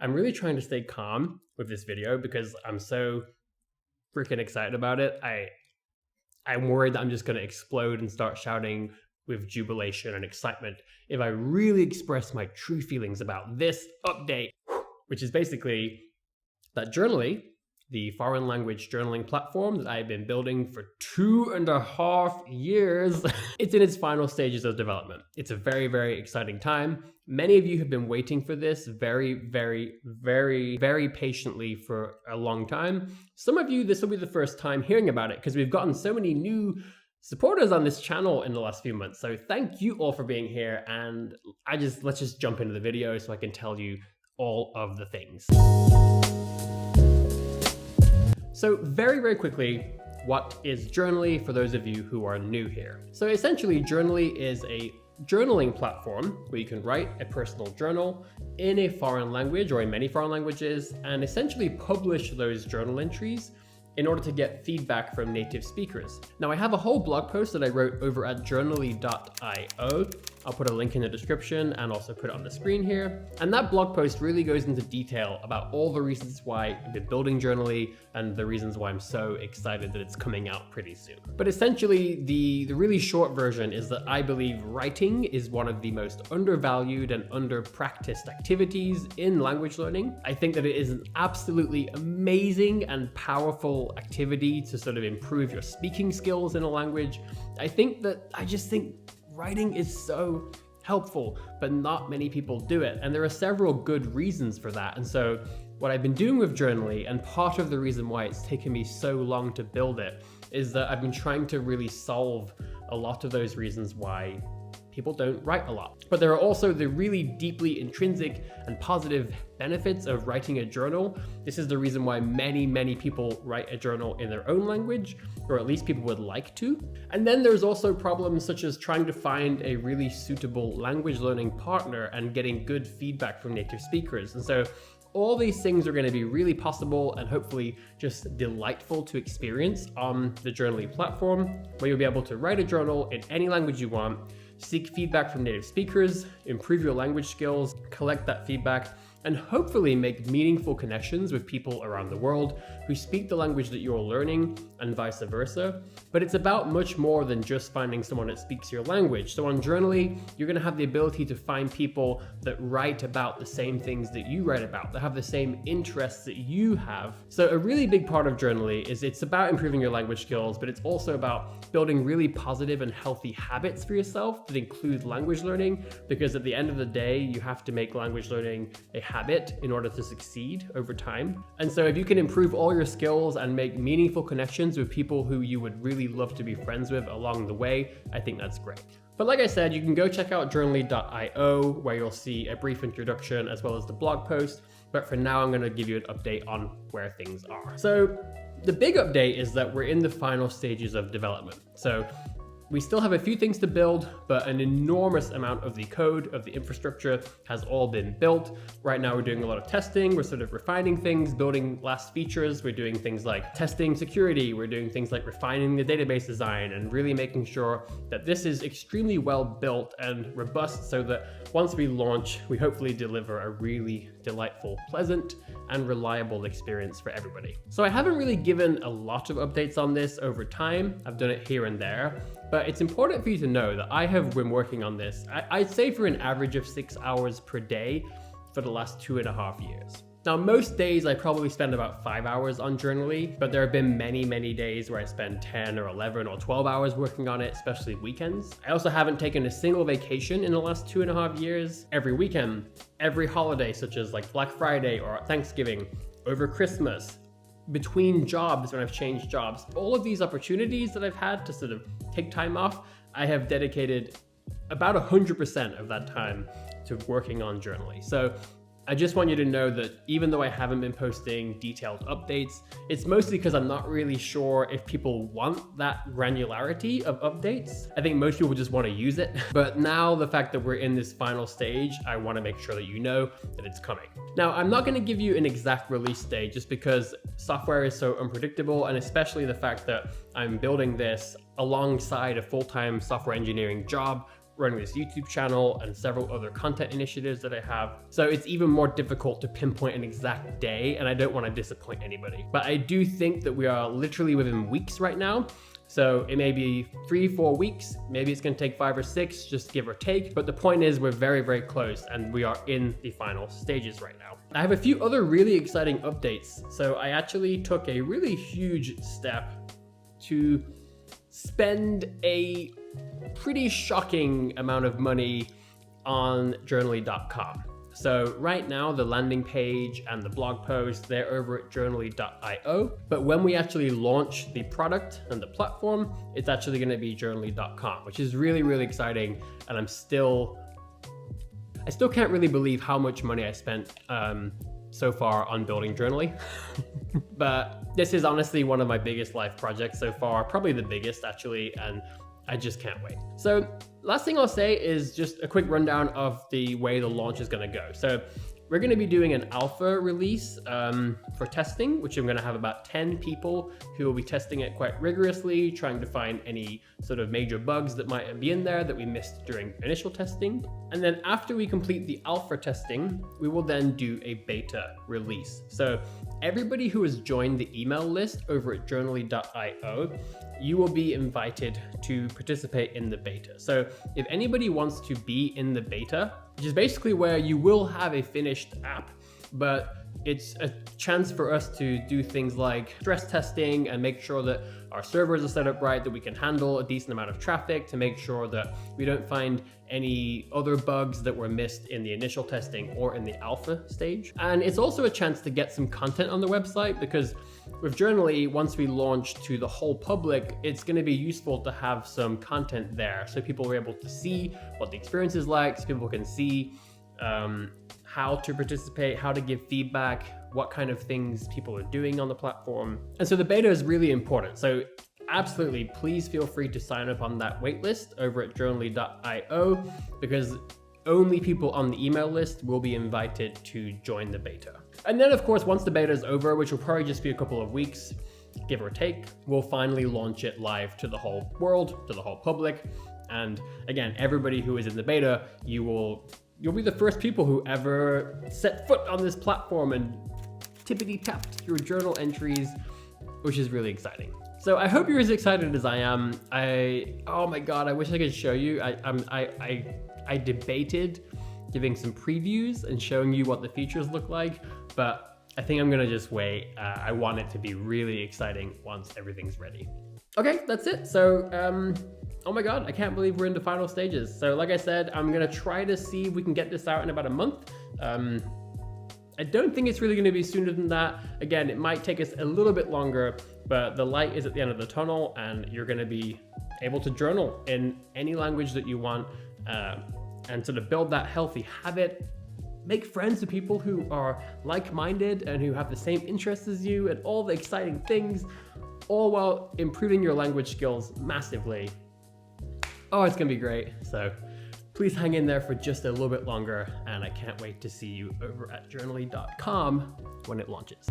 I'm really trying to stay calm with this video because I'm so freaking excited about it. I'm worried that I'm just going to explode and start shouting with jubilation and excitement if I really express my true feelings about this update, which is basically that Journaly, the foreign language journaling platform that I've been building for 2.5 years, it's in its final stages of development. It's a very, very exciting time. Many of you have been waiting for this very, very, very, very patiently for a long time. Some of you, this will be the first time hearing about it because we've gotten so many new supporters on this channel in the last few months. So thank you all for being here. And let's just jump into the video so I can tell you all of the things. So very, very quickly, what is Journaly for those of you who are new here? So essentially, Journaly is a journaling platform where you can write a personal journal in a foreign language or in many foreign languages and essentially publish those journal entries in order to get feedback from native speakers. Now, I have a whole blog post that I wrote over at journaly.io. I'll put a link in the description and also put it on the screen here. And that blog post really goes into detail about all the reasons why I've been building Journaly and the reasons why I'm so excited that it's coming out pretty soon. But essentially, the really short version is that I believe writing is one of the most undervalued and under-practiced activities in language learning. I think that it is an absolutely amazing and powerful activity to sort of improve your speaking skills in a language. I just think writing is so helpful, but not many people do it. And there are several good reasons for that. And so what I've been doing with Journaly, and part of the reason why it's taken me so long to build it, is that I've been trying to really solve a lot of those reasons why people don't write a lot. But there are also the really deeply intrinsic and positive benefits of writing a journal. This is the reason why many, many people write a journal in their own language, or at least people would like to. And then there's also problems such as trying to find a really suitable language learning partner and getting good feedback from native speakers. And so all these things are going to be really possible and hopefully just delightful to experience on the Journaly platform, where you'll be able to write a journal in any language you want, seek feedback from native speakers, improve your language skills, collect that feedback, and hopefully make meaningful connections with people around the world who speak the language that you're learning and vice versa. But it's about much more than just finding someone that speaks your language. So on Journaly, you're going to have the ability to find people that write about the same things that you write about, that have the same interests that you have. So a really big part of Journaly is it's about improving your language skills, but it's also about building really positive and healthy habits for yourself that include language learning, because at the end of the day, you have to make language learning a habit in order to succeed over time. And so if you can improve all your skills and make meaningful connections with people who you would really love to be friends with along the way, I think that's great. But like I said, you can go check out journaly.io where you'll see a brief introduction as well as the blog post. But for now, I'm going to give you an update on where things are. So the big update is that we're in the final stages of development. So we still have a few things to build, but an enormous amount of the code, of the infrastructure has all been built. Right now we're doing a lot of testing. We're sort of refining things, building last features. We're doing things like testing security. We're doing things like refining the database design and really making sure that this is extremely well built and robust so that once we launch, we hopefully deliver a really delightful, pleasant, and reliable experience for everybody. So I haven't really given a lot of updates on this over time. I've done it here and there. But it's important for you to know that I have been working on this, I'd say for an average of 6 hours per day for the last 2.5 years. Now, most days I probably spend about 5 hours on Journaly, but there have been many, many days where I spend 10 or 11 or 12 hours working on it, especially weekends. I also haven't taken a single vacation in the last 2.5 years. Every weekend, every holiday, such as like Black Friday or Thanksgiving, over Christmas, between jobs when I've changed jobs, all of these opportunities that I've had to sort of take time off, I have dedicated about 100% of that time to working on Journaly. So I just want you to know that even though I haven't been posting detailed updates, it's mostly because I'm not really sure if people want that granularity of updates. I think most people just want to use it. But now the fact that we're in this final stage, I want to make sure that you know that it's coming. Now, I'm not going to give you an exact release date just because software is so unpredictable, and especially the fact that I'm building this alongside a full-time software engineering job running this YouTube channel and several other content initiatives that I have. So it's even more difficult to pinpoint an exact day, and I don't want to disappoint anybody. But I do think that we are literally within weeks right now. So it may be 3-4 weeks, maybe it's going to take 5 or 6, just give or take. But the point is we're very, very close and we are in the final stages right now. I have a few other really exciting updates. So I actually took a really huge step to spend a pretty shocking amount of money on Journaly.com. So right now the landing page and the blog post, they're over at Journaly.io. But when we actually launch the product and the platform, it's actually going to be Journaly.com, which is really, really exciting. And I still can't really believe how much money I spent so far on building Journaly. But this is honestly one of my biggest life projects so far, probably the biggest actually, and I just can't wait. So last thing I'll say is just a quick rundown of the way the launch is going to go. So we're going to be doing an alpha release for testing, which I'm going to have about 10 people who will be testing it quite rigorously, trying to find any sort of major bugs that might be in there that we missed during initial testing. And then after we complete the alpha testing, we will then do a beta release. So everybody who has joined the email list over at Journaly.io, you will be invited to participate in the beta. So if anybody wants to be in the beta, which is basically where you will have a finished app, but it's a chance for us to do things like stress testing and make sure that our servers are set up right, that we can handle a decent amount of traffic, to make sure that we don't find any other bugs that were missed in the initial testing or in the alpha stage. And it's also a chance to get some content on the website, because with Journaly, once we launch to the whole public, it's going to be useful to have some content there so people are able to see what the experience is like, so people can see how to participate, how to give feedback, what kind of things people are doing on the platform. And so the beta is really important. So absolutely, please feel free to sign up on that waitlist over at Journaly.io, because only people on the email list will be invited to join the beta. And then of course, once the beta is over, which will probably just be a couple of weeks, give or take, we'll finally launch it live to the whole world, to the whole public. And again, everybody who is in the beta, you'll be the first people who ever set foot on this platform and tippity tapped through journal entries, which is really exciting. So I hope you're as excited as I am. Oh my God, I wish I could show you. I debated giving some previews and showing you what the features look like, but I think I'm gonna just wait. I want it to be really exciting once everything's ready. Okay, that's it. So, oh my God, I can't believe we're in the final stages. So like I said, I'm gonna try to see if we can get this out in about a month. I don't think it's really gonna be sooner than that. Again, it might take us a little bit longer, but the light is at the end of the tunnel and you're gonna be able to journal in any language that you want, and sort of build that healthy habit. Make friends with people who are like-minded and who have the same interests as you and all the exciting things, all while improving your language skills massively. Oh, it's gonna be great. So please hang in there for just a little bit longer, and I can't wait to see you over at Journaly.com when it launches.